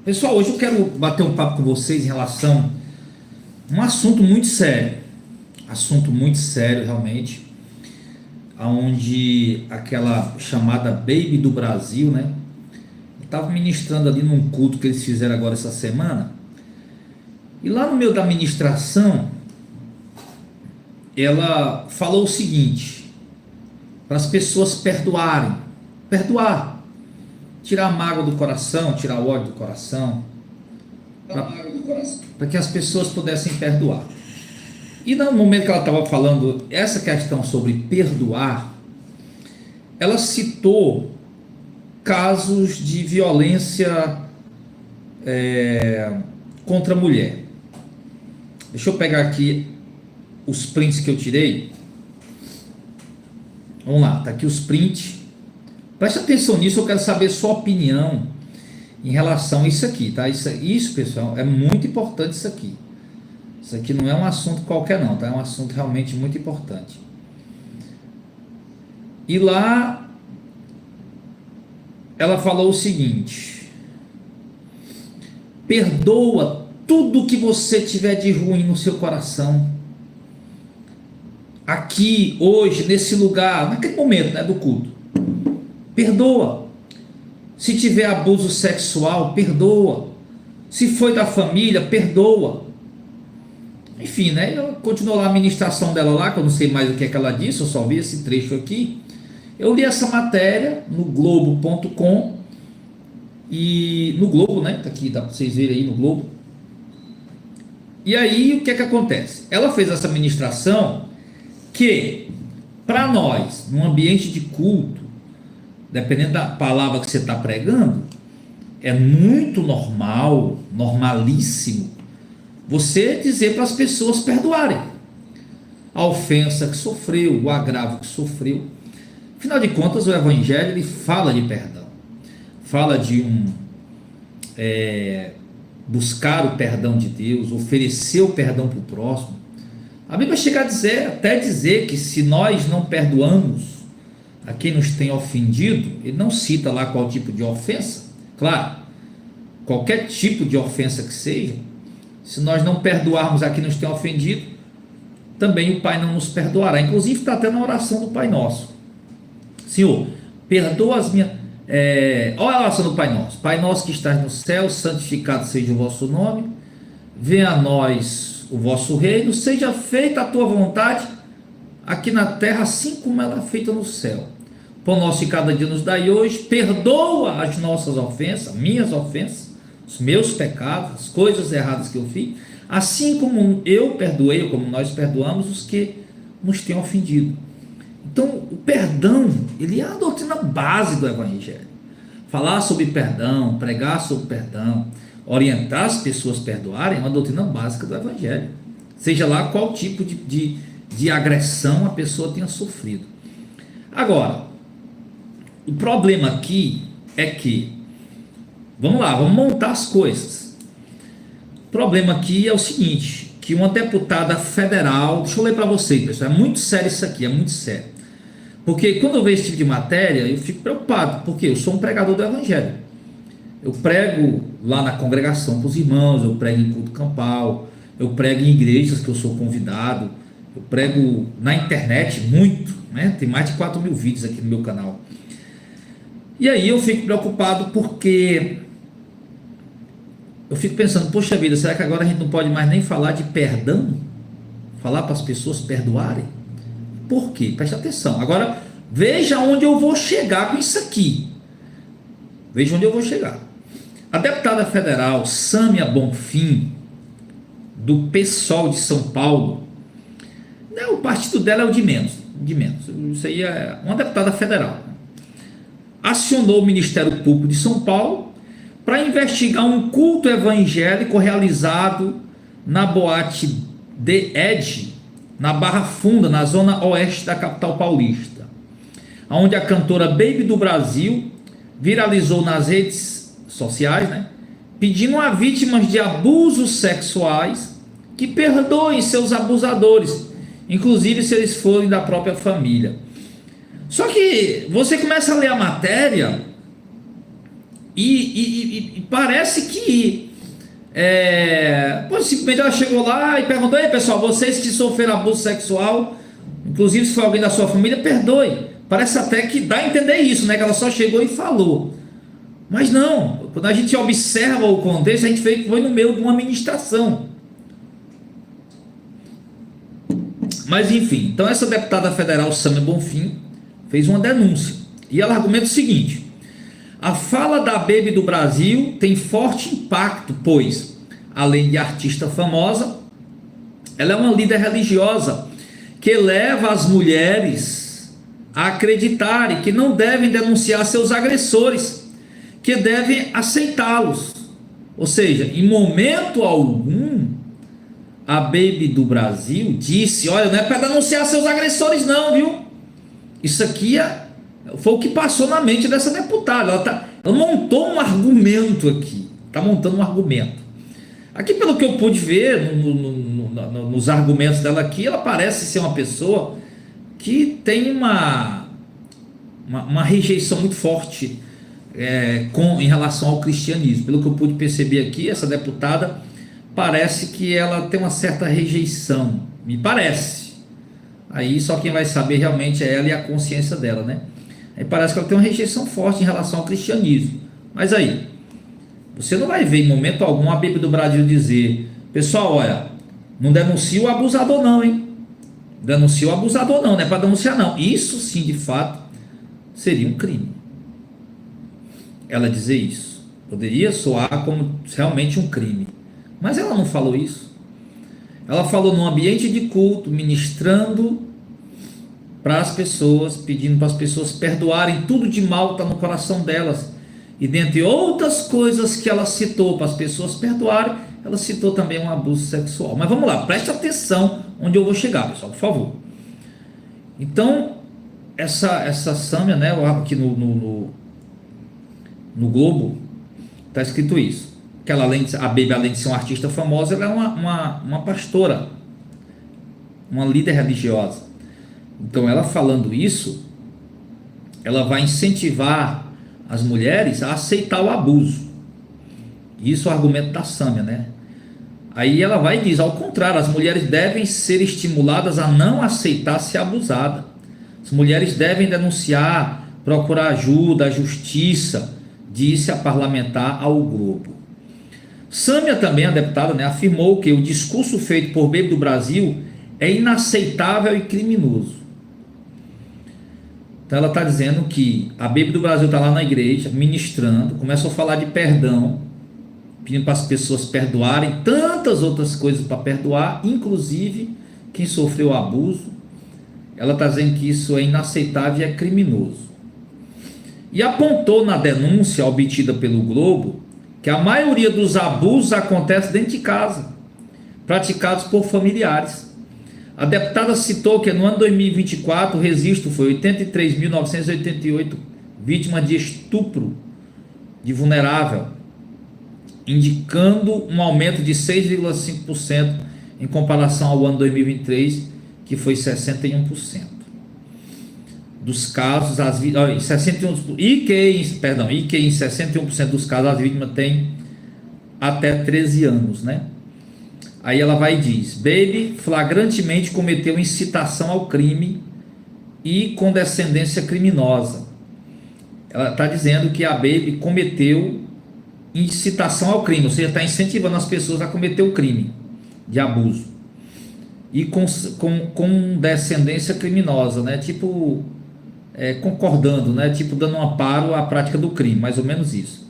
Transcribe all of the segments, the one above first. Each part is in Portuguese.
Pessoal, hoje eu quero bater um papo com vocês em relação a um assunto muito sério realmente, aonde aquela chamada Baby do Brasil, né? Eu estava ministrando ali num culto que eles fizeram agora essa semana, e lá no meio da ministração, ela falou o seguinte, para as pessoas perdoar, tirar a mágoa do coração, tirar o ódio do coração, para que as pessoas pudessem perdoar. E no momento que ela estava falando essa questão sobre perdoar, ela citou casos de violência contra a mulher. Deixa eu pegar aqui os prints que eu tirei. Vamos lá, tá aqui os prints. Preste atenção nisso, eu quero saber sua opinião em relação a isso aqui, tá? Isso, pessoal, é muito importante isso aqui. Isso aqui não é um assunto qualquer não, tá? É um assunto realmente muito importante. E lá ela falou o seguinte: perdoa tudo que você tiver de ruim no seu coração. Aqui, hoje, nesse lugar, naquele momento, né, do culto. Perdoa. Se tiver abuso sexual, perdoa. Se foi da família, perdoa. Enfim, né? Eu continuo lá a ministração dela lá, que eu não sei mais o que é que ela disse, eu só vi esse trecho aqui. Eu li essa matéria no Globo.com e no Globo, né? Tá aqui, dá para vocês verem aí no Globo. E aí, o que é que acontece? Ela fez essa ministração que, para nós, num ambiente de culto, dependendo da palavra que você está pregando, é muito normal, normalíssimo, você dizer para as pessoas perdoarem a ofensa que sofreu, o agravo que sofreu. Afinal de contas, o Evangelho ele fala de perdão, fala de buscar o perdão de Deus, oferecer o perdão para o próximo. A Bíblia chega a dizer, até dizer que se nós não perdoamos a quem nos tem ofendido, ele não cita lá qual tipo de ofensa, claro, qualquer tipo de ofensa que seja, se nós não perdoarmos a quem nos tem ofendido, também o Pai não nos perdoará. Inclusive está até na oração do Pai Nosso: Senhor, perdoa as minhas... olha a oração do Pai Nosso: Pai Nosso que estás no céu, santificado seja o vosso nome, venha a nós o vosso reino, seja feita a tua vontade aqui na terra, assim como ela é feita no céu. Pão nosso de cada dia nos dai hoje, perdoa as nossas ofensas, minhas ofensas, os meus pecados, as coisas erradas que eu fiz, assim como eu perdoei, ou como nós perdoamos os que nos têm ofendido. Então, o perdão, ele é a doutrina base do Evangelho. Falar sobre perdão, pregar sobre perdão, orientar as pessoas a perdoarem é uma doutrina básica do Evangelho. Seja lá qual tipo de agressão a pessoa tenha sofrido. Agora, o problema aqui é que, vamos lá, vamos montar as coisas. O problema aqui é o seguinte, que uma deputada federal, deixa eu ler para vocês, pessoal, é muito sério isso aqui, é muito sério. Porque quando eu vejo esse tipo de matéria, eu fico preocupado, porque eu sou um pregador do Evangelho. Eu prego lá na congregação para os irmãos, eu prego em culto campal, eu prego em igrejas que eu sou convidado, eu prego na internet muito, né? Tem mais de 4.000 vídeos aqui no meu canal. E aí eu fico preocupado porque eu fico pensando, poxa vida, será que agora a gente não pode mais nem falar de perdão? Falar para as pessoas perdoarem? Por quê? Preste atenção. Agora, veja onde eu vou chegar com isso aqui. Veja onde eu vou chegar. A deputada federal Sâmia Bonfim, do PSOL de São Paulo, né, o partido dela é o de menos. Isso aí é uma deputada federal. Acionou o Ministério Público de São Paulo para investigar um culto evangélico realizado na boate The Edge, na Barra Funda, na zona oeste da capital paulista, onde a cantora Baby do Brasil viralizou nas redes sociais, né, pedindo a vítimas de abusos sexuais que perdoem seus abusadores, inclusive se eles forem da própria família. Só que você começa a ler a matéria E parece que simplesmente ela chegou lá e perguntou: ei pessoal, vocês que sofreram abuso sexual, inclusive se foi alguém da sua família, perdoe. Parece até que dá a entender isso, né? Que ela só chegou e falou. Mas não, quando a gente observa o contexto, a gente vê que foi no meio de uma ministração. Mas enfim, então essa deputada federal Sâmia Bonfim fez uma denúncia. E ela argumenta o seguinte: a fala da Baby do Brasil tem forte impacto, pois, além de artista famosa, ela é uma líder religiosa que leva as mulheres a acreditarem que não devem denunciar seus agressores, que devem aceitá-los. Ou seja, em momento algum, a Baby do Brasil disse: olha, não é para denunciar seus agressores não, viu? Isso aqui foi o que passou na mente dessa deputada. Ela montou um argumento aqui. Está montando um argumento. Aqui, pelo que eu pude ver nos argumentos dela aqui, ela parece ser uma pessoa que tem uma rejeição muito forte em relação ao cristianismo. Pelo que eu pude perceber aqui, essa deputada parece que ela tem uma certa rejeição, me parece. Aí só quem vai saber realmente é ela e a consciência dela, né? Aí parece que ela tem uma rejeição forte em relação ao cristianismo. Mas aí, você não vai ver em momento algum a Bíblia do Brasil dizer: pessoal, olha, não denuncia o abusador não, hein? Denuncia o abusador não é para denunciar não. Isso sim, de fato, seria um crime. Ela dizer isso poderia soar como realmente um crime. Mas ela não falou isso. Ela falou num ambiente de culto, ministrando para as pessoas, pedindo para as pessoas perdoarem tudo de mal que está no coração delas. E dentre outras coisas que ela citou para as pessoas perdoarem, ela citou também um abuso sexual. Mas vamos lá, preste atenção onde eu vou chegar, pessoal, por favor. Então, essa Sâmia, né, aqui no Globo, está escrito isso. Que ela, a Baby, além de ser uma artista famosa, ela é uma pastora, uma líder religiosa. Então, ela falando isso, ela vai incentivar as mulheres a aceitar o abuso. Isso é o argumento da Sâmia, né? Aí ela vai e diz: ao contrário, as mulheres devem ser estimuladas a não aceitar ser abusada. As mulheres devem denunciar, procurar ajuda, a justiça, disse a parlamentar ao Globo. Sâmia também, a deputada, né, afirmou que o discurso feito por Baby do Brasil é inaceitável e criminoso. Então ela está dizendo que a Baby do Brasil está lá na igreja, ministrando, começou a falar de perdão, pedindo para as pessoas perdoarem, tantas outras coisas para perdoar, inclusive quem sofreu abuso. Ela está dizendo que isso é inaceitável e é criminoso. E apontou na denúncia obtida pelo Globo que a maioria dos abusos acontece dentro de casa, praticados por familiares. A deputada citou que no ano 2024 o registro foi 83.988 vítimas de estupro de vulnerável, indicando um aumento de 6,5% em comparação ao ano 2023, que foi 61%. Dos casos, em 61% dos casos as vítimas têm até 13 anos, né? Aí ela vai e diz: Baby flagrantemente cometeu incitação ao crime e condescendência criminosa. Ela está dizendo que a Baby cometeu incitação ao crime, ou seja, está incentivando as pessoas a cometer o crime de abuso. E com condescendência criminosa, né? Tipo, concordando, né? Tipo, dando um amparo à prática do crime, mais ou menos isso.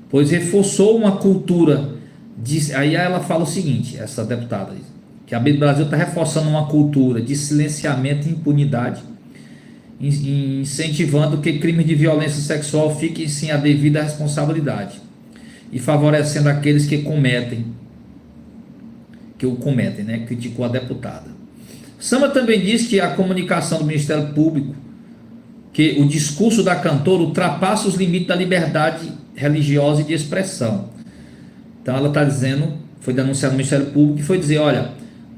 Pois reforçou uma cultura. Aí ela fala o seguinte, essa deputada, que a Baby do Brasil está reforçando uma cultura de silenciamento e impunidade, incentivando que crimes de violência sexual fiquem sem a devida responsabilidade e favorecendo aqueles que o cometem, né? Criticou a deputada. Sâmia também diz que a comunicação do Ministério Público, que o discurso da cantora ultrapassa os limites da liberdade religiosa e de expressão. Então ela está dizendo, foi denunciado no Ministério Público, e foi dizer: olha,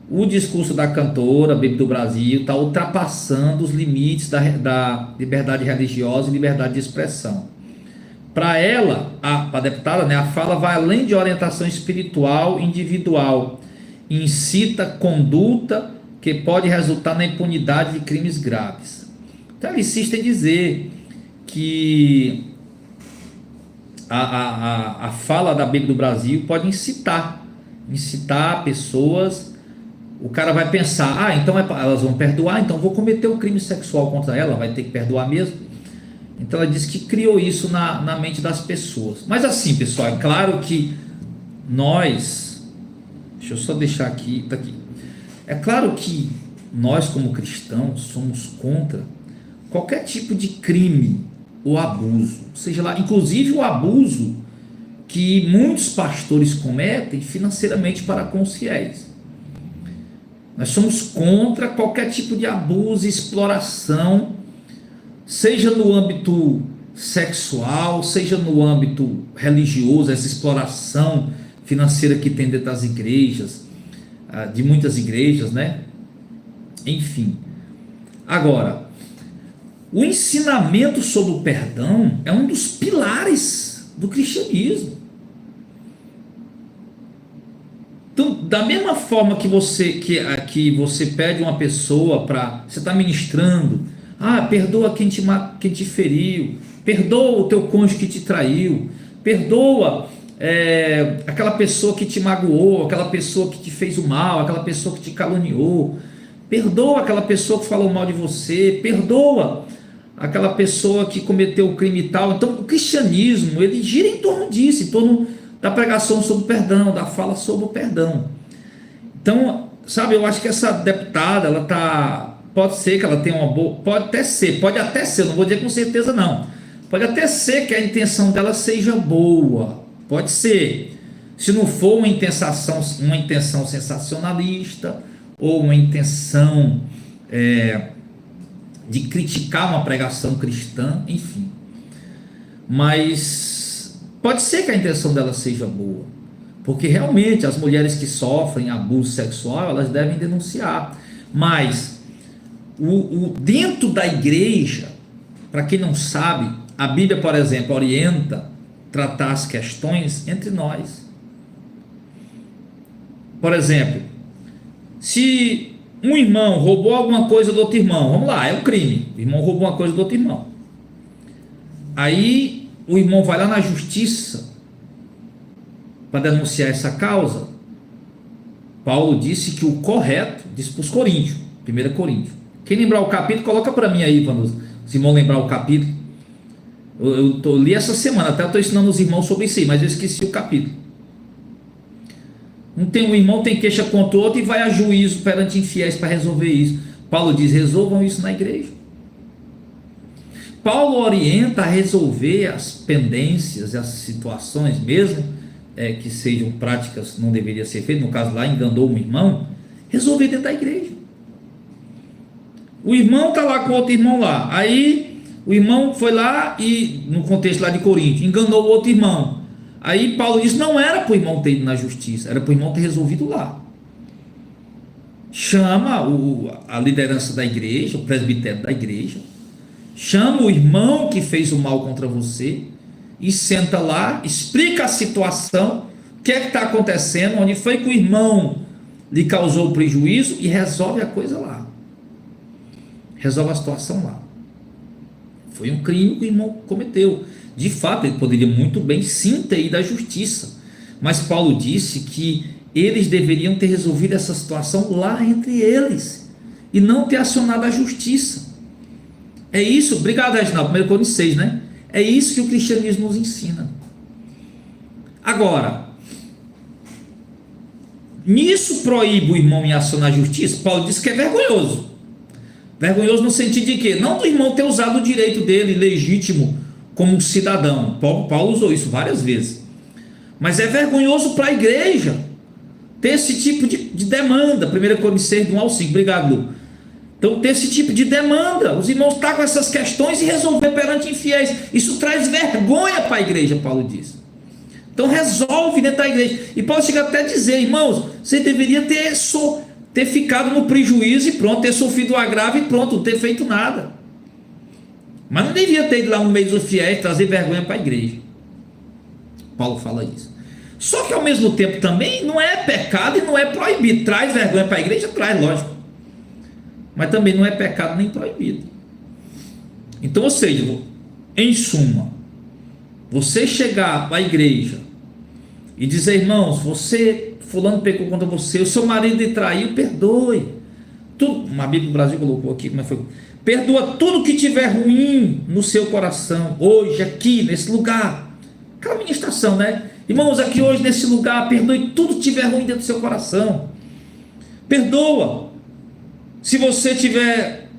o discurso da cantora Baby do Brasil está ultrapassando os limites da liberdade religiosa e liberdade de expressão. Para ela, para a deputada, né, a fala vai além de orientação espiritual individual, incita conduta que pode resultar na impunidade de crimes graves. Então, ela insiste em dizer que a fala da Bíblia do Brasil pode incitar pessoas. O cara vai pensar, então elas vão perdoar, então vou cometer um crime sexual contra ela, vai ter que perdoar mesmo. Então ela diz que criou isso na mente das pessoas. Mas assim, pessoal, é claro que nós, deixa eu só deixar aqui, tá aqui. É claro que nós como cristãos somos contra qualquer tipo de crime ou abuso, seja lá, inclusive o abuso que muitos pastores cometem financeiramente para com os fiéis. Nós somos contra qualquer tipo de abuso e exploração, seja no âmbito sexual, seja no âmbito religioso, essa exploração financeira que tem dentro das igrejas, de muitas igrejas, né? Enfim. Agora, o ensinamento sobre o perdão é um dos pilares do cristianismo. Então, da mesma forma que você pede uma pessoa para, você está ministrando, perdoa quem te feriu, perdoa o teu cônjuge que te traiu, perdoa aquela pessoa que te magoou, aquela pessoa que te fez o mal, aquela pessoa que te caluniou, perdoa aquela pessoa que falou mal de você, perdoa aquela pessoa que cometeu o crime e tal. Então o cristianismo, ele gira em torno disso, em torno da pregação sobre o perdão, da fala sobre o perdão. Então, sabe, eu acho que essa deputada, ela tá, pode ser que ela tenha uma boa, pode até ser, não vou dizer com certeza não, pode até ser que a intenção dela seja boa, pode ser, se não for uma intenção sensacionalista, ou uma intenção de criticar uma pregação cristã, enfim, mas pode ser que a intenção dela seja boa, porque realmente as mulheres que sofrem abuso sexual, elas devem denunciar, mas dentro da igreja, para quem não sabe, a Bíblia, por exemplo, orienta tratar as questões entre nós. Por exemplo, se um irmão roubou alguma coisa do outro irmão, vamos lá, é um crime, o irmão roubou uma coisa do outro irmão, aí o irmão vai lá na justiça para denunciar essa causa. Paulo disse que o correto, disse para os Coríntios, 1 Coríntios, quem lembrar o capítulo, coloca para mim aí, para os irmãos lembrar o capítulo. Eu li essa semana, até estou ensinando os irmãos sobre isso aí, mas eu esqueci o capítulo. Um irmão tem queixa contra o outro e vai a juízo perante infiéis para resolver isso. Paulo diz, resolvam isso na igreja. Paulo orienta a resolver as pendências, as situações, mesmo que sejam práticas, não deveria ser feito, no caso lá, enganou um irmão, resolver dentro da igreja. O irmão está lá com outro irmão lá, aí o irmão foi lá e, no contexto lá de Corinto, enganou o outro irmão. Aí Paulo diz, não era para o irmão ter ido na justiça, era para o irmão ter resolvido lá. Chama a liderança da igreja, o presbitério da igreja, chama o irmão que fez o mal contra você e senta lá, explica a situação, o que é que está acontecendo, onde foi que o irmão lhe causou prejuízo e resolve a coisa lá. Resolve a situação lá. Foi um crime que o irmão cometeu. De fato, ele poderia muito bem sim ter ido à justiça, mas Paulo disse que eles deveriam ter resolvido essa situação lá entre eles e não ter acionado a justiça. É isso, obrigado Reginaldo, 1 Coríntios 6, né? É isso que o cristianismo nos ensina. Agora, nisso proíbe o irmão em acionar a justiça? Paulo diz que é vergonhoso. Vergonhoso no sentido de quê? Não do irmão ter usado o direito dele legítimo como um cidadão. Paulo usou isso várias vezes. Mas é vergonhoso para a igreja ter esse tipo de demanda. 1 Coríntios 6, do 1 ao 5. Obrigado, Lu. Então, ter esse tipo de demanda. Os irmãos estão com essas questões e resolver perante infiéis. Isso traz vergonha para a igreja, Paulo diz. Então, resolve dentro da igreja. E Paulo chega até a dizer, irmãos, você deveria ter ficado no prejuízo e pronto, ter sofrido o agravo e pronto, não ter feito nada. Mas não devia ter ido lá no meio dos fiéis trazer vergonha para a igreja. Paulo fala isso. Só que ao mesmo tempo também não é pecado e não é proibido. Traz vergonha para a igreja? Traz, lógico. Mas também não é pecado nem proibido. Então, ou seja, em suma, você chegar para a igreja e dizer, irmãos, fulano pecou contra você, o seu marido lhe traiu, perdoe. Tudo, uma Bíblia do Brasil colocou aqui, como é que foi? Perdoa tudo que tiver ruim no seu coração, hoje, aqui, nesse lugar. Aquela ministração, né? Irmãos, aqui hoje, nesse lugar, perdoe tudo que tiver ruim dentro do seu coração. Perdoa. Se você tiver...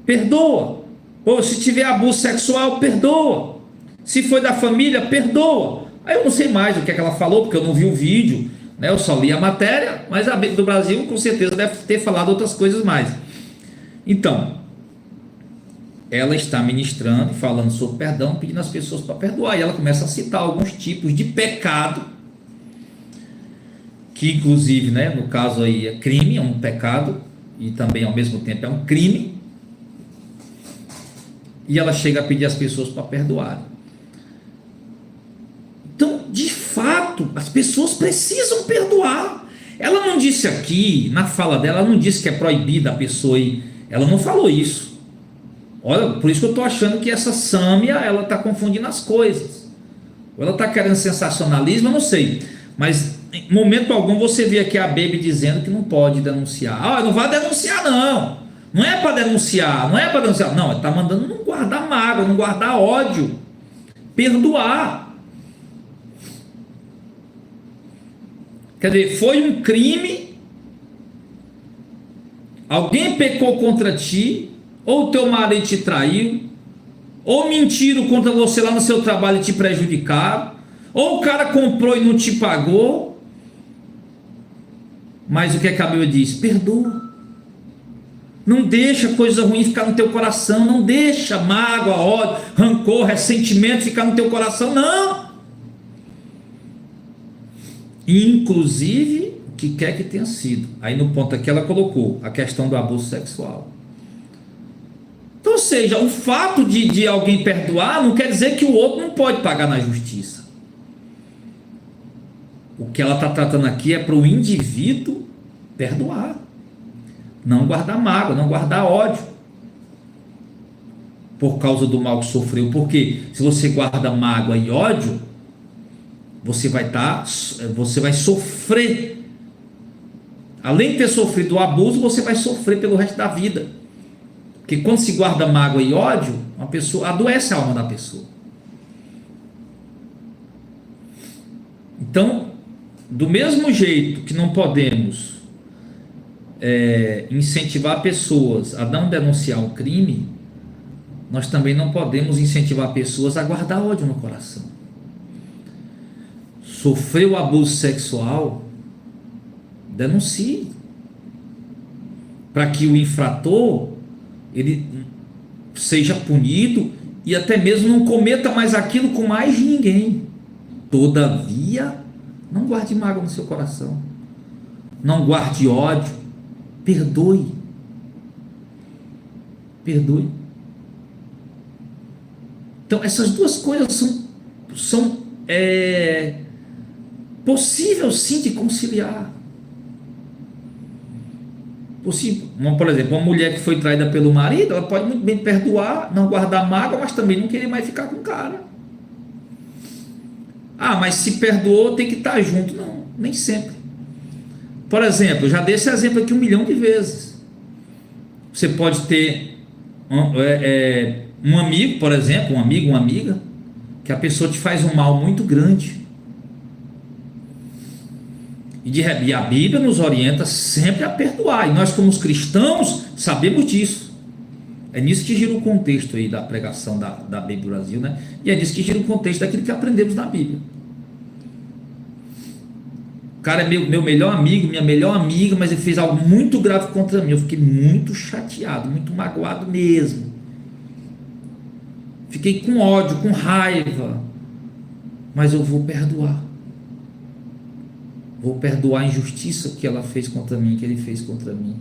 perdoa. Ou se tiver abuso sexual, perdoa. Se foi da família, perdoa. Aí eu não sei mais o que é que ela falou, porque eu não vi o vídeo, né? Eu só li a matéria, mas a Bíblia do Brasil com certeza deve ter falado outras coisas mais. Então, ela está ministrando e falando sobre perdão, pedindo às pessoas para perdoar. E ela começa a citar alguns tipos de pecado, que inclusive, né, no caso aí é crime, é um pecado, e também ao mesmo tempo é um crime. E ela chega a pedir às pessoas para perdoarem. Então, de fato, as pessoas precisam perdoar. Ela não disse aqui, na fala dela, ela não disse que é proibida a pessoa ir. Ela não falou isso. Olha, por isso que eu estou achando que essa Sâmia, ela está confundindo as coisas. Ou ela está querendo sensacionalismo, eu não sei. Mas, em momento algum, você vê aqui a Baby dizendo que não pode denunciar. Não vai denunciar, não. Não é para denunciar, não é para denunciar. Não, ele está mandando não guardar mágoa, não guardar ódio. Perdoar. Quer dizer, foi um crime, alguém pecou contra ti, ou teu marido te traiu, ou mentiram contra você lá no seu trabalho e te prejudicaram, ou o cara comprou e não te pagou. Mas o que a Bíblia diz? Perdoa. Não deixa coisa ruim ficar no teu coração, não deixa mágoa, ódio, rancor, ressentimento ficar no teu coração, não. Inclusive, o que quer que tenha sido. Aí no ponto aqui ela colocou a questão do abuso sexual. Então, ou seja, o fato de alguém perdoar não quer dizer que o outro não pode pagar na justiça. O que ela está tratando aqui é para o indivíduo perdoar, não guardar mágoa, não guardar ódio por causa do mal que sofreu. Porque se você guarda mágoa e ódio, você vai sofrer. Além de ter sofrido o abuso, você vai sofrer pelo resto da vida. Porque quando se guarda mágoa e ódio, uma pessoa adoece a alma da pessoa. Então, do mesmo jeito que não podemos incentivar pessoas a não denunciar um crime, nós também não podemos incentivar pessoas a guardar ódio no coração. Sofreu abuso sexual, denuncie, para que o infrator ele seja punido e até mesmo não cometa mais aquilo com mais ninguém. Todavia, não guarde mágoa no seu coração, não guarde ódio, perdoe. Então essas duas coisas são possível sim de conciliar. Possível. Por exemplo, uma mulher que foi traída pelo marido, ela pode muito bem perdoar, não guardar mágoa, mas também não querer mais ficar com o cara. Mas se perdoou, tem que estar junto. Não, nem sempre. Por exemplo, eu já dei esse exemplo aqui 1 milhão de vezes. Você pode ter um amigo, por exemplo, um amigo, uma amiga, que a pessoa te faz um mal muito grande. E a Bíblia nos orienta sempre a perdoar. E nós, como cristãos, sabemos disso. É nisso que gira o contexto aí da pregação da Bíblia Brasil, né? E é nisso que gira o contexto daquilo que aprendemos na Bíblia. O cara é meu melhor amigo, minha melhor amiga, mas ele fez algo muito grave contra mim. Eu fiquei muito chateado, muito magoado mesmo. Fiquei com ódio, com raiva. Mas eu vou perdoar. Vou perdoar a injustiça que ela fez contra mim, que ele fez contra mim.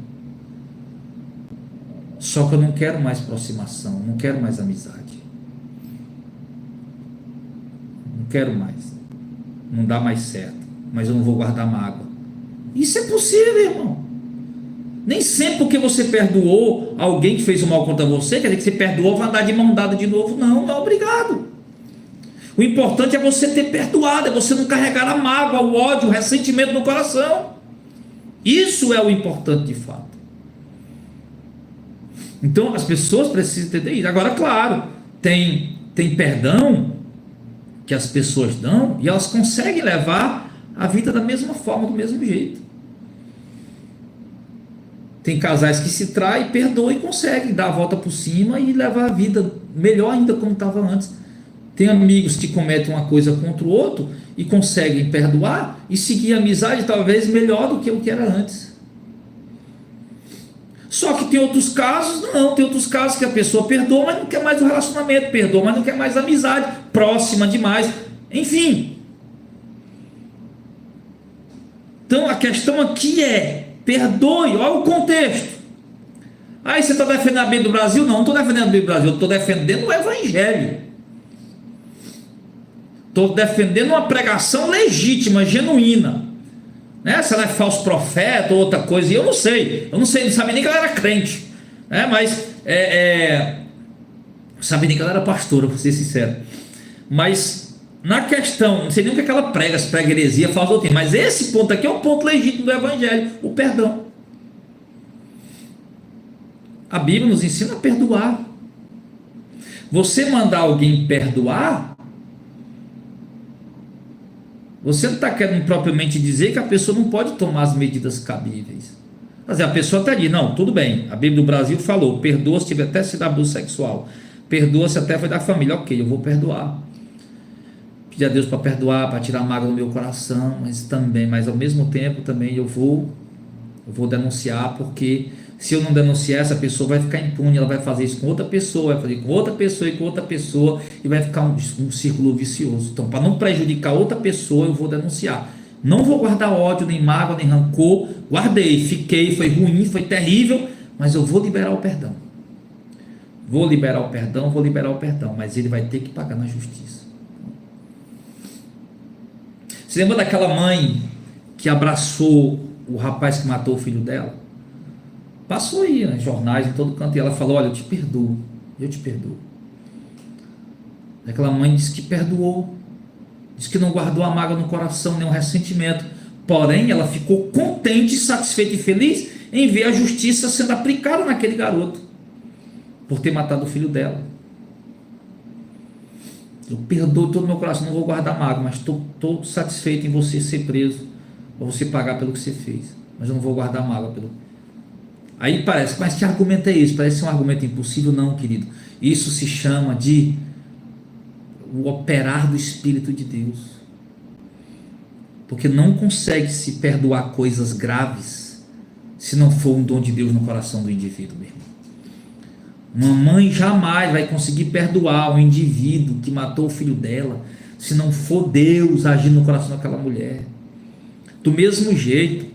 Só que eu não quero mais aproximação, não quero mais amizade. quero mais, não dá mais certo, mas eu não vou guardar mágoa. Isso é possível, irmão. Nem sempre porque você perdoou alguém que fez o mal contra você, quer dizer que você perdoou, vai andar de mão dada de novo. Não, não é obrigado. O importante é você ter perdoado, é você não carregar a mágoa, o ódio, o ressentimento no coração. Isso é o importante de fato. Então as pessoas precisam entender isso. Agora, claro, tem perdão que as pessoas dão e elas conseguem levar a vida da mesma forma, do mesmo jeito. Tem casais que se traem, perdoam e conseguem dar a volta por cima e levar a vida melhor ainda como estava antes. Tem amigos que cometem uma coisa contra o outro e conseguem perdoar e seguir a amizade talvez melhor do que o que era antes. Só que tem outros casos, não, tem outros casos que a pessoa perdoa, mas não quer mais o relacionamento, perdoa, mas não quer mais a amizade, próxima demais, enfim. Então a questão aqui é, perdoe, olha o contexto. Aí você está defendendo a Bíblia do Brasil? Não, não estou defendendo a Bíblia do Brasil, eu estou defendendo o Evangelho. Estou defendendo uma pregação legítima, genuína. Né? Se ela é falso profeta ou outra coisa, e eu não sei, não sabia nem que ela era crente, né? Mas não sabia nem que ela era pastora, para ser sincero. Mas na questão, não sei nem o que ela prega, se prega heresia, falsa doutrina, mas esse ponto aqui é o ponto legítimo do Evangelho, o perdão. A Bíblia nos ensina a perdoar. Você mandar alguém perdoar, você não está querendo propriamente dizer que a pessoa não pode tomar as medidas cabíveis. Mas a pessoa está ali, não, tudo bem, a Bíblia do Brasil falou, perdoa se tiver até sido abuso sexual, perdoa se até foi da família, ok, eu vou perdoar. Pedir a Deus para perdoar, para tirar a mágoa do meu coração, mas ao mesmo tempo também eu vou denunciar, porque se eu não denunciar, essa pessoa vai ficar impune, ela vai fazer isso com outra pessoa, vai fazer com outra pessoa e com outra pessoa, e vai ficar um círculo vicioso. Então, para não prejudicar outra pessoa, eu vou denunciar. Não vou guardar ódio, nem mágoa, nem rancor. Guardei, fiquei, foi ruim, foi terrível, mas eu vou liberar o perdão. Vou liberar o perdão, mas ele vai ter que pagar na justiça. Você lembra daquela mãe que abraçou o rapaz que matou o filho dela? Passou aí, né, jornais em todo canto, e ela falou, olha, eu te perdoo. Aquela mãe disse que perdoou, disse que não guardou a mágoa no coração, nem um ressentimento, porém ela ficou contente, satisfeita e feliz em ver a justiça sendo aplicada naquele garoto, por ter matado o filho dela. Eu perdoo todo o meu coração, não vou guardar mágoa, mas estou satisfeito em você ser preso, para você pagar pelo que você fez, mas eu não vou guardar mágoa pelo... Aí parece, mas que argumento é esse? Parece ser um argumento impossível? Não, querido. Isso se chama de o operar do Espírito de Deus. Porque não consegue se perdoar coisas graves se não for um dom de Deus no coração do indivíduo, meu irmão. Uma mãe jamais vai conseguir perdoar um indivíduo que matou o filho dela se não for Deus agindo no coração daquela mulher. Do mesmo jeito,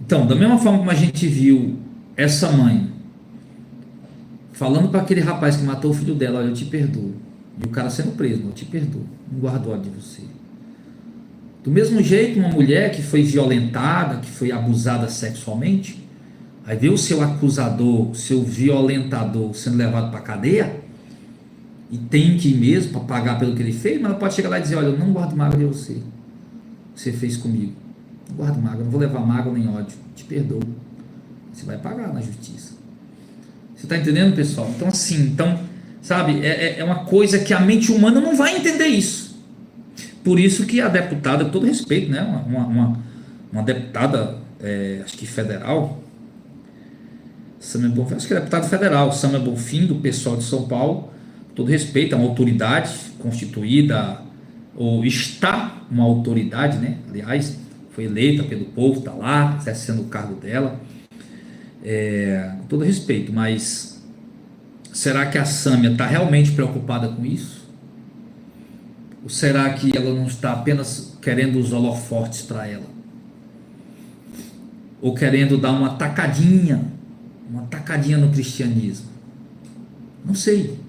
Então, da mesma forma como a gente viu essa mãe falando para aquele rapaz que matou o filho dela, olha, eu te perdoo, e o cara sendo preso, eu te perdoo, não guardo ódio de você. Do mesmo jeito, uma mulher que foi violentada, que foi abusada sexualmente, aí vê o seu acusador, o seu violentador sendo levado para a cadeia, e tem que ir mesmo para pagar pelo que ele fez, mas ela pode chegar lá e dizer, olha, eu não guardo mágoa de você, você fez comigo, não guardo mágoa, não vou levar mágoa nem ódio, te perdoo, você vai pagar na justiça. Você está entendendo, pessoal? Então assim, sabe, é uma coisa que a mente humana não vai entender isso. Por isso que a deputada, com todo respeito, né, uma deputada, acho que federal, acho que é deputada federal, Sâmia Bonfim, do pessoal de São Paulo, com todo respeito, é uma autoridade constituída, ou está uma autoridade, né? Aliás, foi eleita pelo povo, está lá, exercendo o cargo dela, com todo respeito, mas será que a Sâmia está realmente preocupada com isso? Ou será que ela não está apenas querendo os holofotes para ela? Ou querendo dar uma tacadinha uma tacadinha no cristianismo. Não sei.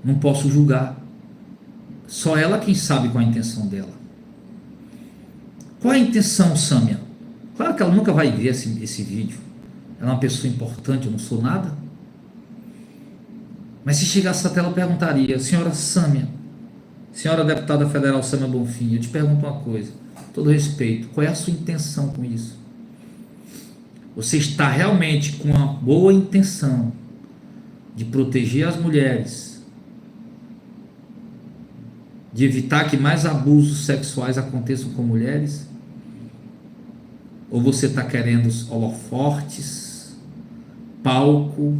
Não posso julgar. Só ela quem sabe qual a intenção dela. Qual a intenção, Sâmia? Claro que ela nunca vai ver esse vídeo. Ela é uma pessoa importante, eu não sou nada. Mas se chegasse até ela, eu perguntaria: senhora Sâmia, senhora deputada federal Sâmia Bonfim, eu te pergunto uma coisa, com todo respeito, qual é a sua intenção com isso? Você está realmente com uma boa intenção de proteger as mulheres, de evitar que mais abusos sexuais aconteçam com mulheres? Ou você está querendo holofortes, palco,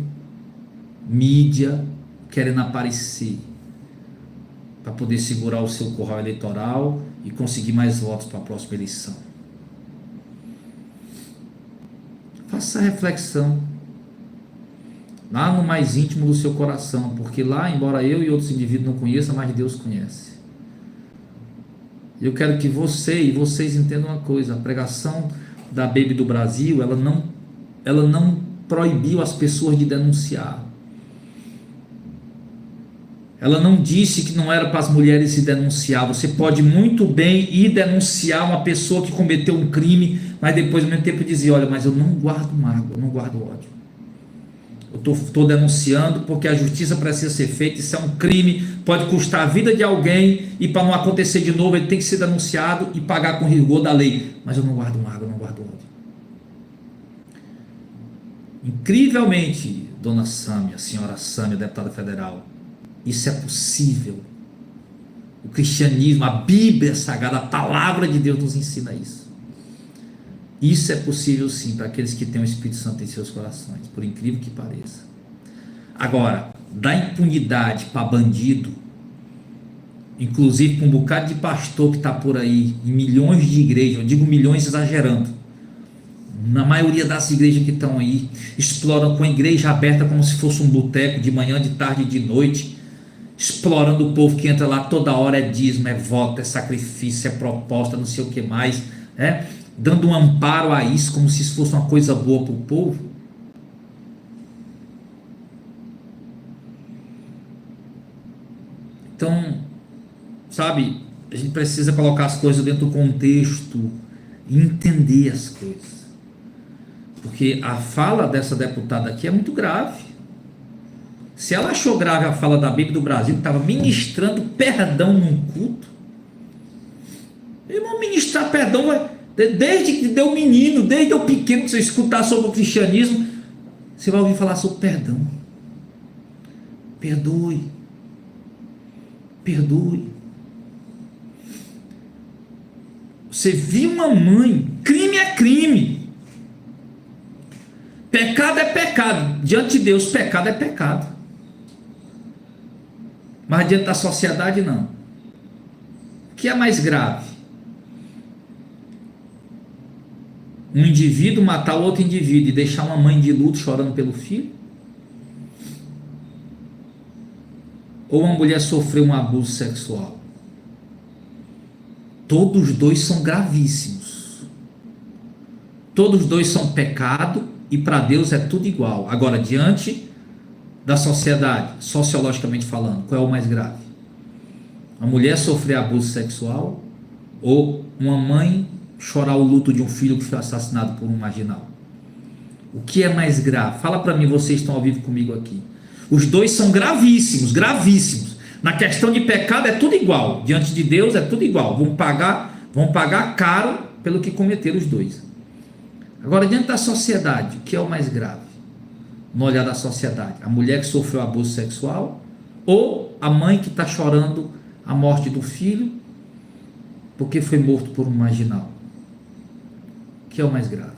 mídia, querendo aparecer para poder segurar o seu curral eleitoral e conseguir mais votos para a próxima eleição? Faça essa reflexão lá no mais íntimo do seu coração, porque lá, embora eu e outros indivíduos não conheçam, mas Deus conhece. Eu quero que você e vocês entendam uma coisa: a pregação da Baby do Brasil, ela não proibiu as pessoas de denunciar. Ela não disse que não era para as mulheres se denunciar. Você pode muito bem ir denunciar uma pessoa que cometeu um crime, mas depois ao mesmo tempo dizer: olha, mas eu não guardo mágoa, eu não guardo ódio. Eu estou denunciando porque a justiça precisa ser feita. Isso é um crime, pode custar a vida de alguém, e para não acontecer de novo ele tem que ser denunciado e pagar com rigor da lei. Mas eu não guardo mágoa, eu não guardo ódio. Incrivelmente, dona Sâmia, senhora Sâmia, deputada federal, isso é possível. O cristianismo, a Bíblia Sagrada, a palavra de Deus nos ensina isso. Isso é possível sim para aqueles que têm o Espírito Santo em seus corações, por incrível que pareça. Agora, dar impunidade para bandido, inclusive para um bocado de pastor que está por aí, em milhões de igrejas, eu digo milhões exagerando, na maioria das igrejas que estão aí, exploram com a igreja aberta como se fosse um boteco, de manhã, de tarde, de noite, explorando o povo que entra lá toda hora. É dízimo, é voto, é sacrifício, é proposta, não sei o que mais, dando um amparo a isso como se isso fosse uma coisa boa para o povo. Então, sabe, a gente precisa colocar as coisas dentro do contexto e entender as coisas, porque a fala dessa deputada aqui é muito grave. Se ela achou grave a fala da Bíblia do Brasil, que estava ministrando perdão num culto, irmão, ministrar perdão, desde que deu menino, desde eu pequeno, que você escutar sobre o cristianismo, você vai ouvir falar sobre perdão. Perdoe. Perdoe. Você viu uma mãe, crime é crime. Pecado é pecado. Diante de Deus, pecado é pecado. Mas diante da sociedade, não. O que é mais grave? Um indivíduo matar outro indivíduo e deixar uma mãe de luto chorando pelo filho? Ou uma mulher sofrer um abuso sexual? Todos os dois são gravíssimos. Todos os dois são pecado, e para Deus é tudo igual. Agora, diante da sociedade, sociologicamente falando, qual é o mais grave? A mulher sofrer abuso sexual ou uma mãe chorar o luto de um filho que foi assassinado por um marginal? O que é mais grave? Fala para mim, vocês estão ao vivo comigo aqui. Os dois são gravíssimos, gravíssimos. Na questão de pecado é tudo igual. Diante de Deus é tudo igual. Vão pagar caro pelo que cometeram os dois. Agora, diante da sociedade, o que é o mais grave? No olhar da sociedade, a mulher que sofreu abuso sexual ou a mãe que está chorando a morte do filho porque foi morto por um marginal? O que é o mais grave?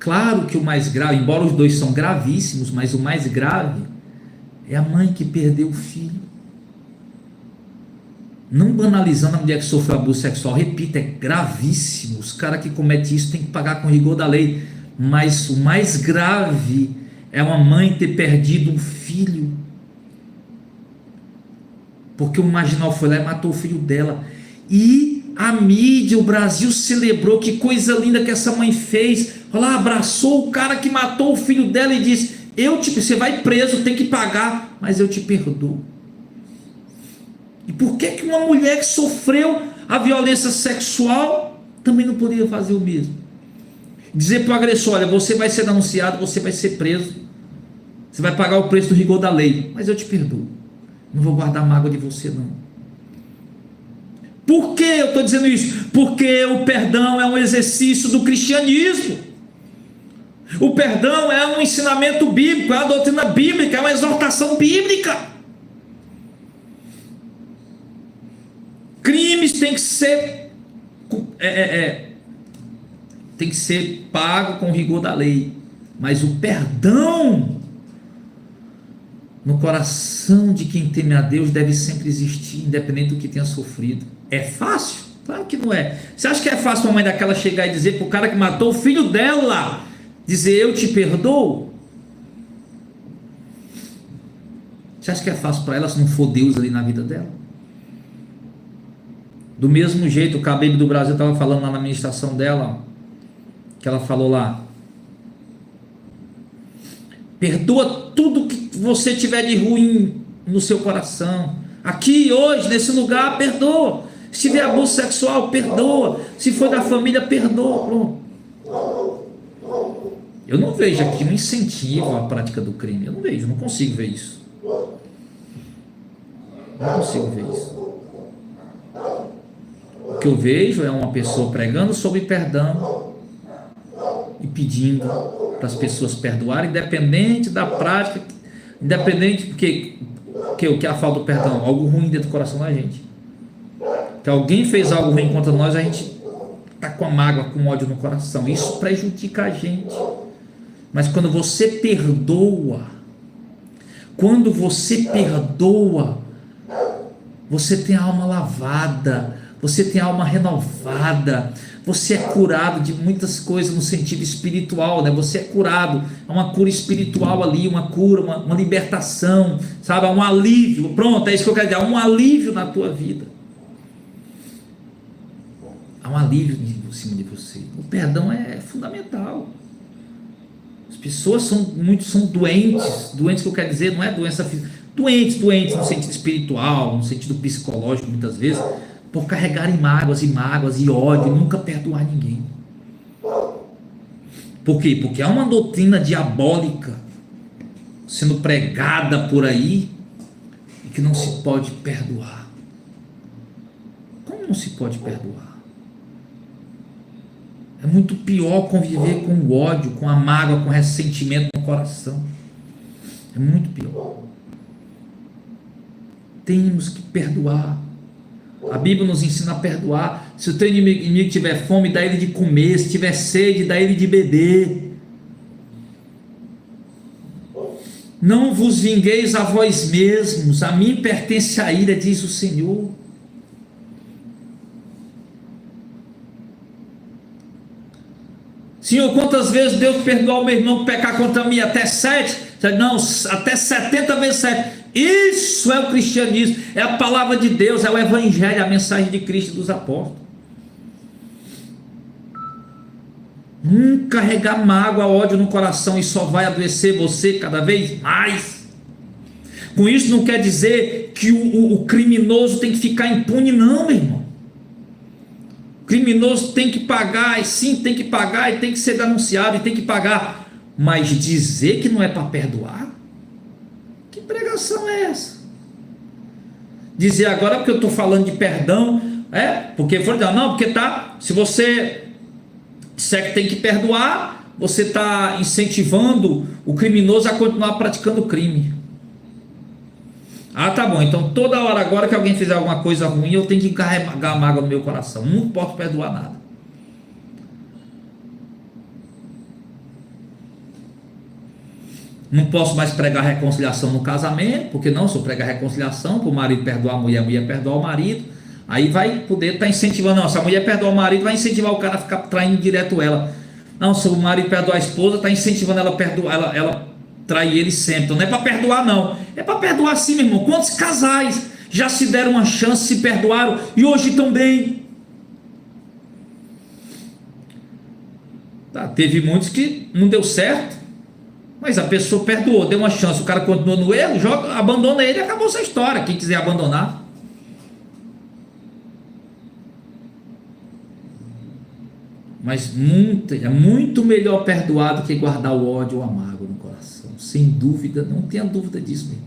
Claro que o mais grave, embora os dois são gravíssimos, mas o mais grave é a mãe que perdeu o filho. Não banalizando a mulher que sofreu abuso sexual, repito, é gravíssimo. Os caras que cometem isso têm que pagar com rigor da lei. Mas o mais grave é uma mãe ter perdido um filho, porque um marginal foi lá e matou o filho dela. E a mídia, o Brasil celebrou, que coisa linda que essa mãe fez, Olha lá, abraçou o cara que matou o filho dela e disse: você vai preso, tem que pagar, mas eu te perdoo. E por que uma mulher que sofreu a violência sexual também não poderia fazer o mesmo? Dizer para o agressor: olha, você vai ser denunciado, você vai ser preso, você vai pagar o preço do rigor da lei, mas eu te perdoo, não vou guardar mágoa de você não. Por que eu estou dizendo isso? Porque o perdão é um exercício do cristianismo. O perdão é um ensinamento bíblico, é uma doutrina bíblica, é uma exortação bíblica. Crimes têm que ser tem que ser pago com o rigor da lei, mas o perdão no coração de quem teme a Deus deve sempre existir, independente do que tenha sofrido. É fácil? Claro que não é. Você acha que é fácil uma mãe daquela chegar e dizer para o cara que matou o filho dela, dizer eu te perdoo? Você acha que é fácil para ela se não for Deus ali na vida dela? Do mesmo jeito, o Cabebe do Brasil estava falando lá na ministração dela, que ela falou lá: perdoa tudo que você tiver de ruim no seu coração. Aqui, hoje, nesse lugar, perdoa. Se tiver abuso sexual, perdoa. Se for da família, perdoa. Pronto. Eu não vejo aqui um incentivo à prática do crime. Eu não vejo, não consigo ver isso. Não consigo ver isso. O que eu vejo é uma pessoa pregando sobre perdão e pedindo para as pessoas perdoarem, independente da prática, independente porque o que é a falta do perdão, algo ruim dentro do coração da gente. Que alguém fez algo ruim contra nós, a gente está com a mágoa, com ódio no coração. Isso prejudica a gente. Mas quando você perdoa, você tem a alma lavada, você tem a alma renovada, você é curado de muitas coisas no sentido espiritual, né? Você é curado, é uma cura espiritual ali, uma cura, uma libertação, sabe? Um alívio. Pronto, é isso que eu quero dizer, um alívio na tua vida. Há um alívio em cima de você. O perdão é fundamental. As pessoas são doentes que eu quero dizer, não é doença física, doentes no sentido espiritual, no sentido psicológico, muitas vezes, por carregarem mágoas e ódio, e nunca perdoar ninguém. Por quê? Porque há uma doutrina diabólica sendo pregada por aí e que não se pode perdoar. Como não se pode perdoar? É muito pior conviver com o ódio, com a mágoa, com o ressentimento no coração. É muito pior. Temos que perdoar. A Bíblia nos ensina a perdoar. Se o teu inimigo tiver fome, dá ele de comer. Se tiver sede, dá ele de beber. Não vos vingueis a vós mesmos, a mim pertence a ira, diz o Senhor. Senhor, quantas vezes Deus perdoou o meu irmão pecar contra mim? Até 7? Não, até 70 vezes 7. Isso é o cristianismo, é a palavra de Deus, é o evangelho, a mensagem de Cristo e dos apóstolos. Nunca carregar mágoa, ódio no coração, e só vai adoecer você cada vez mais. Com isso não quer dizer que o criminoso tem que ficar impune, não, meu irmão. O criminoso tem que pagar, e sim, tem que pagar, e tem que ser denunciado, e tem que pagar. Mas dizer que não é para perdoar? Que pregação é essa? Dizer agora porque eu estou falando de perdão, porque foi não, porque tá, se você disser que tem que perdoar, você está incentivando o criminoso a continuar praticando crime. Ah, tá bom, então toda hora agora que alguém fizer alguma coisa ruim, eu tenho que carregar mágoa no meu coração, não posso perdoar nada. Não posso mais pregar reconciliação no casamento, porque não, se eu pregar reconciliação para o marido perdoar a mulher perdoar o marido, aí vai poder estar incentivando, não, se a mulher perdoar o marido, vai incentivar o cara a ficar traindo direto ela. Não, se o marido perdoar a esposa, está incentivando ela a perdoar, ela trair ele sempre. Então não é para perdoar não, é para perdoar sim, meu irmão. Quantos casais já se deram uma chance, se perdoaram e hoje estão bem? Tá, teve muitos que não deu certo, mas a pessoa perdoou, deu uma chance, o cara continuou no erro, joga, abandona ele e acabou essa história. Quem quiser abandonar. Mas é muito melhor perdoar do que guardar o ódio ou a mágoa no coração. Sem dúvida, não tenha dúvida disso mesmo.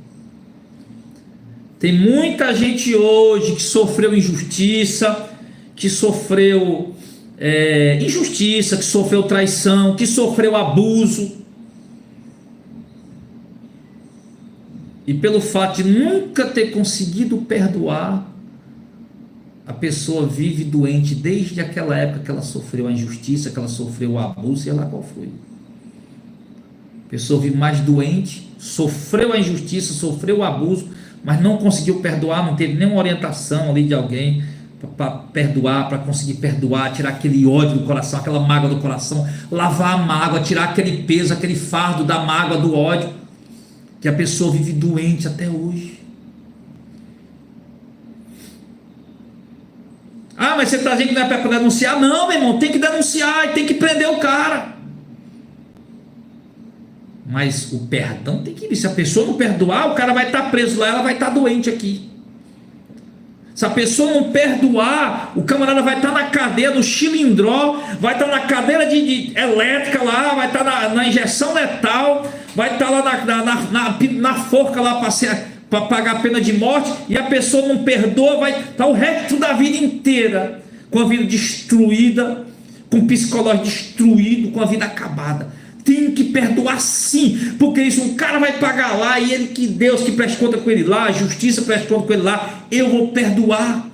Tem muita gente hoje que sofreu injustiça, que sofreu injustiça, que sofreu traição, que sofreu abuso. E pelo fato de nunca ter conseguido perdoar, a pessoa vive doente desde aquela época que ela sofreu a injustiça, que ela sofreu o abuso, sei lá qual foi. A pessoa vive mais doente, sofreu a injustiça, sofreu o abuso, mas não conseguiu perdoar, não teve nenhuma orientação ali de alguém para perdoar, para conseguir perdoar, tirar aquele ódio do coração, aquela mágoa do coração, lavar a mágoa, tirar aquele peso, aquele fardo da mágoa, do ódio, que a pessoa vive doente até hoje. Ah, mas você está dizendo que não é para denunciar? Não, meu irmão, tem que denunciar e tem que prender o cara. Mas o perdão tem que vir. Se a pessoa não perdoar, o cara vai estar preso lá, ela vai estar doente aqui. Se a pessoa não perdoar, o camarada vai estar na cadeia do chilindró, vai estar na cadeira de elétrica lá, vai estar na injeção letal, vai estar lá na forca lá para pagar a pena de morte, e a pessoa não perdoa, vai estar o resto da vida inteira com a vida destruída, com o psicológico destruído, com a vida acabada. Tem que perdoar sim, porque isso um cara vai pagar lá, e ele, que Deus que preste conta com ele lá, a justiça preste conta com ele lá, eu vou perdoar.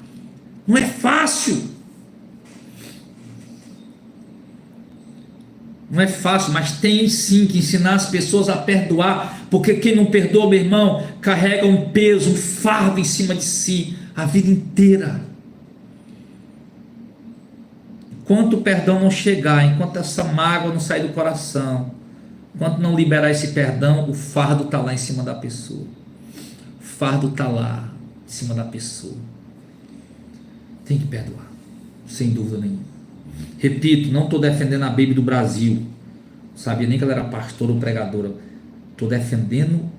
Não é fácil, não é fácil, mas tem sim que ensinar as pessoas a perdoar, porque quem não perdoa, meu irmão, carrega um peso, um fardo em cima de si a vida inteira. Enquanto o perdão não chegar, enquanto essa mágoa não sair do coração, enquanto não liberar esse perdão, o fardo está lá em cima da pessoa. O fardo está lá em cima da pessoa. Tem que perdoar, sem dúvida nenhuma. Repito, não estou defendendo a Baby do Brasil. Não sabia nem que ela era pastora ou pregadora. Estou defendendo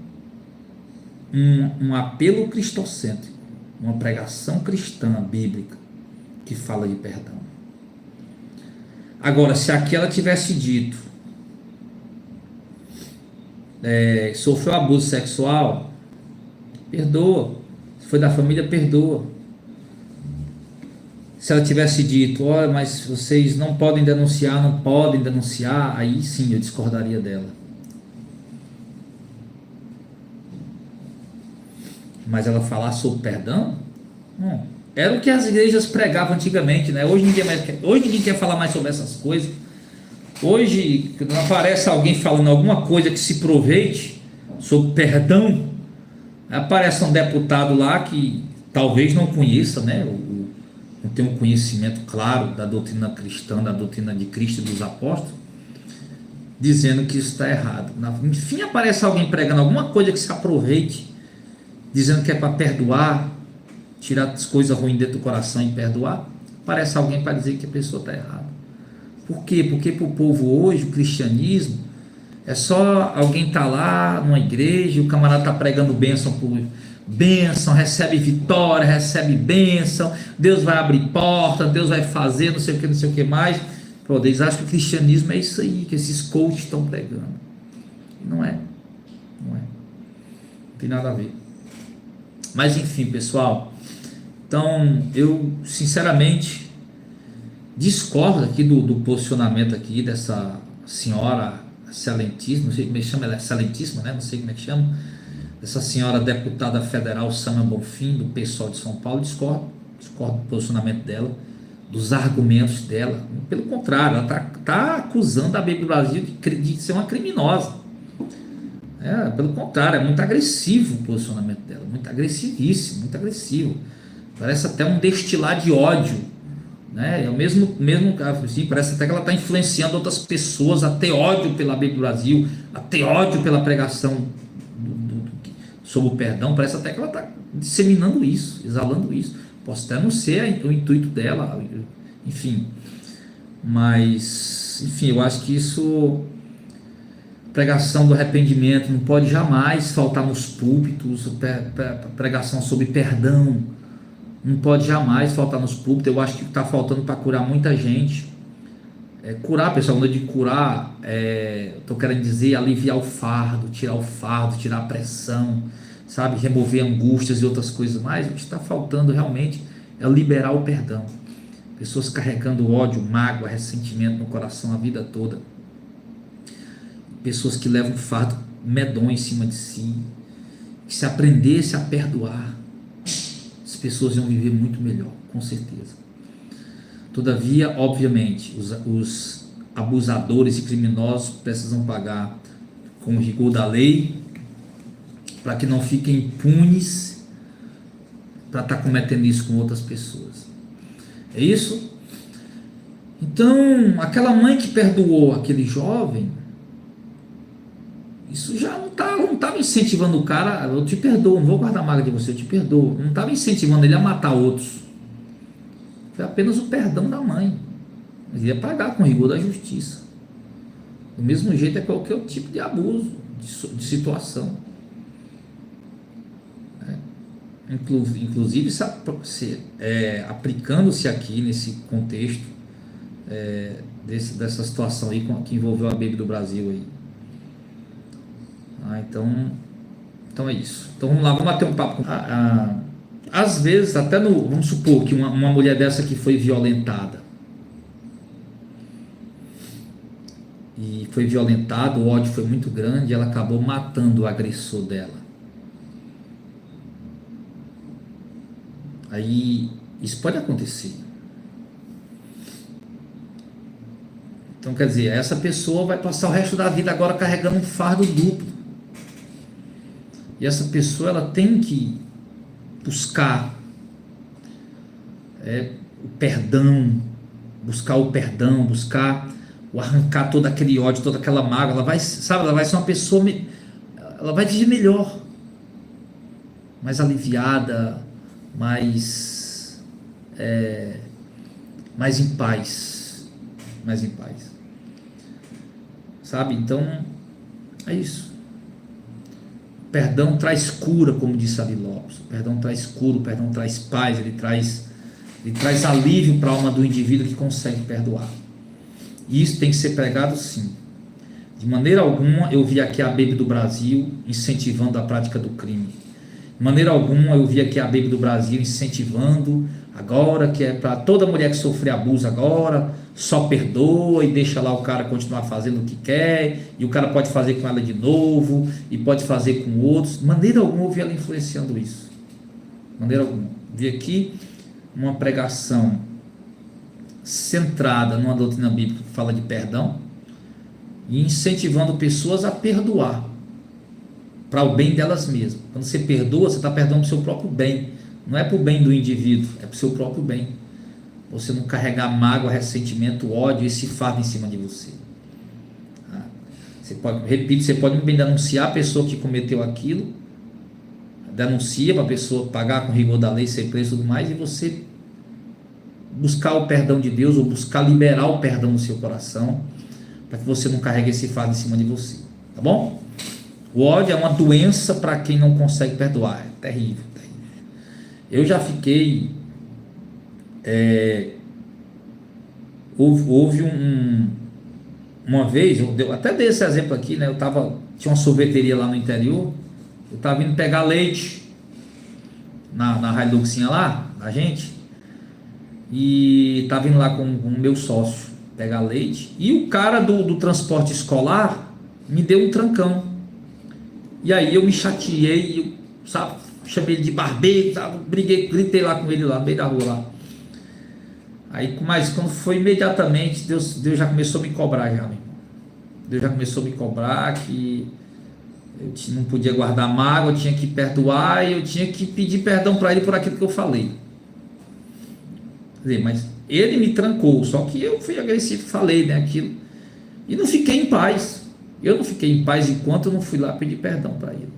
um apelo cristocêntrico, uma pregação cristã bíblica que fala de perdão. Agora, se aquela tivesse dito, sofreu abuso sexual, perdoa. Se foi da família, perdoa. Se ela tivesse dito, olha, mas vocês não podem denunciar, aí sim eu discordaria dela. Mas ela falar sobre perdão? Não. Era o que as igrejas pregavam antigamente, né? Hoje ninguém quer falar mais sobre essas coisas. Hoje, quando aparece alguém falando alguma coisa que se aproveite sobre perdão, aparece um deputado lá que talvez não conheça, né? Não tem um conhecimento claro da doutrina cristã, da doutrina de Cristo e dos apóstolos, dizendo que isso está errado. Enfim, aparece alguém pregando alguma coisa que se aproveite, dizendo que é para perdoar, tirar as coisas ruins dentro do coração e perdoar. Parece alguém para dizer que a pessoa está errada. Por quê? Porque para o povo hoje, o cristianismo é só alguém estar lá numa igreja, o camarada está pregando bênção por bênção, recebe vitória, recebe bênção, Deus vai abrir porta, Deus vai fazer não sei o que mais. Pô, eles acham que o cristianismo é isso aí, que esses coaches estão pregando. Não é. Não tem nada a ver. Mas enfim, pessoal, então eu sinceramente discordo aqui do posicionamento aqui dessa senhora excelentíssima, não sei como é que chama, ela é excelentíssima, né? Não sei como é que chama, essa senhora deputada federal Sâmia Bonfim, do PSOL de São Paulo. Discordo do posicionamento dela, dos argumentos dela. Pelo contrário, ela está acusando a Baby do Brasil de ser uma criminosa. Pelo contrário, é muito agressivo o posicionamento dela, muito agressivíssimo, muito agressivo. Parece até um destilar de ódio, né? É o mesmo assim, parece até que ela está influenciando outras pessoas a ter ódio pela Baby do Brasil, a ter ódio pela pregação sobre o perdão. Parece até que ela está disseminando isso, exalando isso. Posso até não ser o intuito dela, enfim. Mas, enfim, eu acho que isso, pregação do arrependimento, não pode jamais faltar nos púlpitos, pregação sobre perdão, não pode jamais faltar nos púlpitos. Eu acho que está faltando para curar muita gente. Curar, pessoal, quando eu digo curar, estou querendo dizer aliviar o fardo, tirar a pressão, sabe, remover angústias e outras coisas mais. O que está faltando realmente é liberar o perdão. Pessoas carregando ódio, mágoa, ressentimento no coração a vida toda. Pessoas que levam um fardo medonho em cima de si. Que se aprendesse a perdoar, as pessoas iam viver muito melhor, com certeza. Todavia, obviamente, os abusadores e criminosos precisam pagar com o rigor da lei, para que não fiquem impunes para estar cometendo isso com outras pessoas. É isso? Então, aquela mãe que perdoou aquele jovem, isso já não estava incentivando o cara. Eu te perdoo, não vou guardar mágoa de você, eu te perdoo. Não estava incentivando ele a matar outros. Foi apenas o perdão da mãe. Mas ia pagar com rigor da justiça. Do mesmo jeito é qualquer tipo de abuso, de situação. Inclusive aplicando-se aqui nesse contexto dessa situação aí que envolveu a Baby do Brasil aí. Então é isso. Então vamos lá, vamos bater um papo. Às vezes, até vamos supor que uma mulher dessa que foi violentada, e foi violentada, o ódio foi muito grande, ela acabou matando o agressor dela. Aí isso pode acontecer. Então, quer dizer, essa pessoa vai passar o resto da vida agora carregando um fardo duplo. E essa pessoa, ela tem que buscar o perdão, buscar o arrancar todo aquele ódio, toda aquela mágoa. Ela vai ser uma pessoa, ela vai viver melhor, mais aliviada, mais em paz, sabe? Então é isso. O perdão traz cura, como disse Ari Lopes. O perdão traz cura, o perdão traz paz, ele traz alívio para a alma do indivíduo que consegue perdoar. E isso tem que ser pregado, sim. De maneira alguma eu vi aqui a Baby do Brasil incentivando a prática do crime. De maneira alguma eu vi aqui a Baby do Brasil incentivando agora que é para toda mulher que sofrer abuso agora, só perdoa e deixa lá o cara continuar fazendo o que quer, e o cara pode fazer com ela de novo, e pode fazer com outros. De maneira alguma eu vi ela influenciando isso. De maneira alguma. Vi aqui uma pregação centrada numa doutrina bíblica que fala de perdão, e incentivando pessoas a perdoar para o bem delas mesmas. Quando você perdoa, você está perdoando o seu próprio bem. Não é para o bem do indivíduo, é para o seu próprio bem. Você não carregar mágoa, ressentimento, ódio, esse fardo em cima de você. Você pode bem denunciar a pessoa que cometeu aquilo, denuncia para a pessoa pagar com rigor da lei, ser preso e tudo mais, e você buscar o perdão de Deus, ou buscar liberar o perdão no seu coração, para que você não carregue esse fardo em cima de você. Tá bom? O ódio é uma doença para quem não consegue perdoar. É terrível, terrível. Eu já fiquei... houve uma vez, eu até dei esse exemplo aqui, né? Tinha uma sorveteria lá no interior, eu estava indo pegar leite na Hiluxinha lá, da gente, e estava indo lá com o meu sócio pegar leite, e o cara do transporte escolar me deu um trancão. E aí eu me chateei, chamei ele de barbeiro, gritei lá com ele lá no meio da rua lá. Aí, mas quando foi imediatamente, Deus já começou a me cobrar já, meu irmão. Deus já começou a me cobrar que eu não podia guardar mágoa, eu tinha que perdoar, e eu tinha que pedir perdão para ele por aquilo que eu falei. Quer dizer, mas ele me trancou, só que eu fui agressivo, falei, né, aquilo, e não fiquei em paz. Eu não fiquei em paz enquanto eu não fui lá pedir perdão para ele.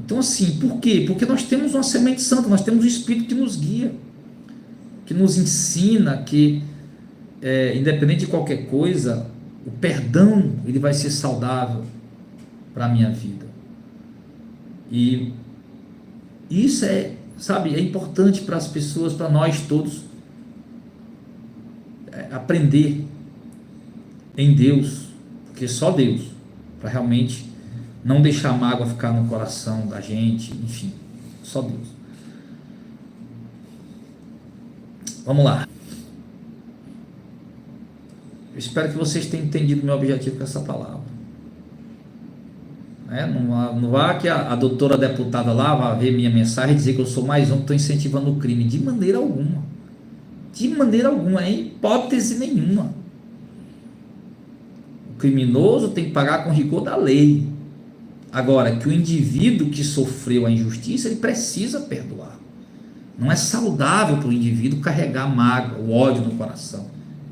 Então, assim, por quê? Porque nós temos uma semente santa, nós temos o Espírito que nos guia, que nos ensina, que independente de qualquer coisa, o perdão ele vai ser saudável para a minha vida. E isso sabe, é importante para as pessoas, para nós todos, aprender em Deus, porque só Deus, para realmente não deixar a mágoa ficar no coração da gente, enfim, só Deus. Vamos lá. Eu espero que vocês tenham entendido o meu objetivo com essa palavra. Não vá que a doutora deputada lá vá ver minha mensagem e dizer que eu sou mais um que estou incentivando o crime. De maneira alguma. De maneira alguma, em hipótese nenhuma. O criminoso tem que pagar com rigor da lei. Agora, que o indivíduo que sofreu a injustiça, ele precisa perdoar. Não é saudável para o indivíduo carregar mágoa, o ódio no coração.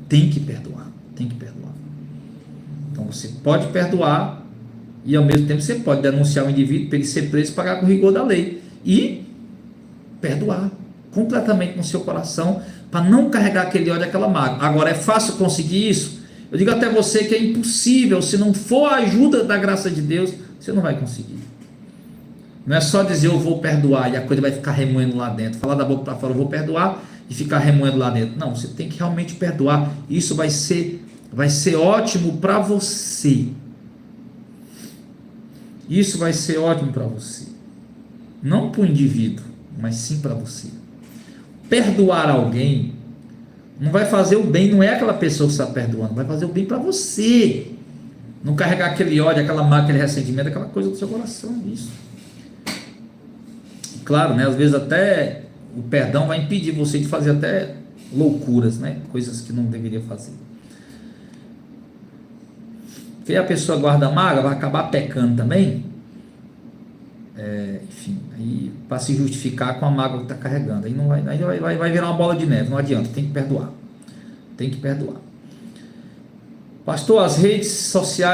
Tem que perdoar. Tem que perdoar. Então você pode perdoar e ao mesmo tempo você pode denunciar o indivíduo para ele ser preso e pagar com rigor da lei. E perdoar completamente no seu coração para não carregar aquele ódio, aquela mágoa. Agora, é fácil conseguir isso? Eu digo até você que é impossível. Se não for a ajuda da graça de Deus, você não vai conseguir. Não é só dizer eu vou perdoar e a coisa vai ficar remoendo lá dentro. Falar da boca para fora, eu vou perdoar e ficar remoendo lá dentro. Não, você tem que realmente perdoar. Isso vai ser ótimo para você. Isso vai ser ótimo para você. Não para o indivíduo, mas sim para você. Perdoar alguém não vai fazer o bem, não é aquela pessoa que está perdoando, vai fazer o bem para você. Não carregar aquele ódio, aquela mágoa, aquele ressentimento, aquela coisa do seu coração. Isso. Claro, às vezes até o perdão vai impedir você de fazer até loucuras, coisas que não deveria fazer. Porque a pessoa guarda mágoa, vai acabar pecando também. Enfim, aí para se justificar com a mágoa que está carregando. Aí não vai virar uma bola de neve, não adianta, tem que perdoar. Tem que perdoar. Pastor, as redes sociais